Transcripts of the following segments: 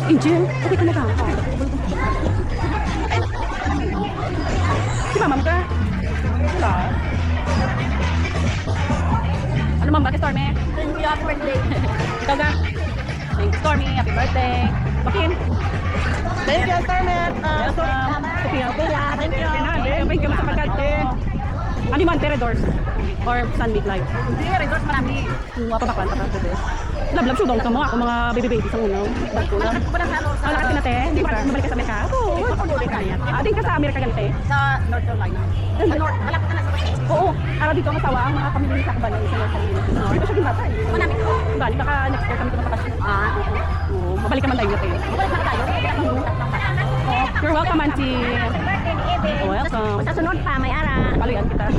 Angel, okay ka na ba? Si mamam ka? Wala. Ano ma'am, bakit Stormy? Thank you, happy birthday. Ikaw ka? Thank you Stormy, happy birthday. Bakin? Thank you, Stormy. Welcome. Sophia. Thank you. Thank you sa pagkate. Ano man, Teredors? Or Sunmeet Live? Hindi, resort marami. Kung mapapakwan pa ka today. Love sudong ka mo. Ako mga baby sa unaw. Bagkula. Bakit ko ba na sa ano? Ang lakas ka na te? Hindi pa mabalik ka sa Amerika? Oo. Ating ka sa Amerika ganite? Sa North Carolina. Sa North, malapit ka na sa West. Oo. Araw dito ang asawa ang mga pamilya sa kabalan sa North Carolina. Dito siya ginbata eh. Manamit ko. Bali, baka next year kami tumatakasyon. Oo. Mabalik ka man tayo natin. Mabalik na tayo. You're welcome, Auntie. Happy birthday ni Ebe. Welcome. Sa sunod pa, may ara. Paluyan kita.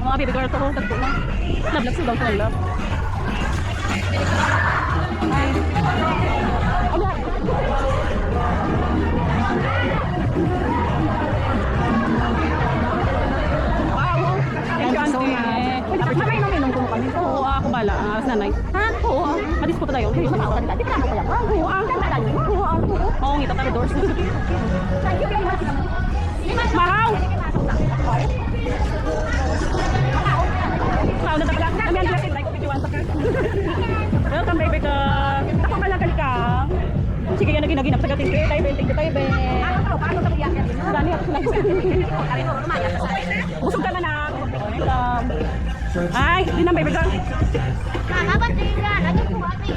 Mga baby girl to, dagpo na. Love sudong ko love. May nung ko kami. Oo, ako bala. As nanay. Ha? Oo, madis ko pa tayo. Di pa ako kanila. Di pa ako kaya. Oo, oo, ngita tayo doors. Maraw! Maraw na tapos. Kami ang like videoan sa kanya. Welcome baby ka. Ako malagal ka. Sige yan naginap sa gating tayo tayo be. Paano sa biyak yan? Dani ako lang. Kami mo, lumayan sa akin. Busog ka na na. Ay, di na baby ka. Kakabat din yan. Ano po ate?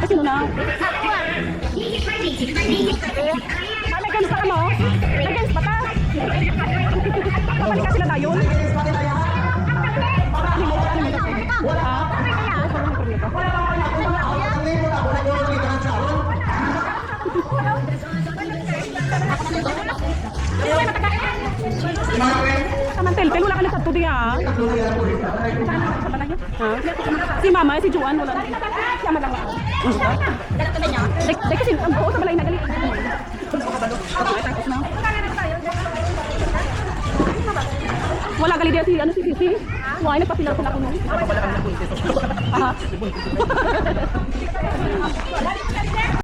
Kasi no na. May games pa ka mo? May games pa ta? Kapalik ka sila tayo? Tamantel, wala ka na sa tudi ha? Si mama, si Juan, wala. Siya malang wala. Dalat ka ba niya? Dahil kasi, oo, sa balay na galit. Wala gali dia si ano si Sisi. Why nagpapilar sila ko nung. Aha.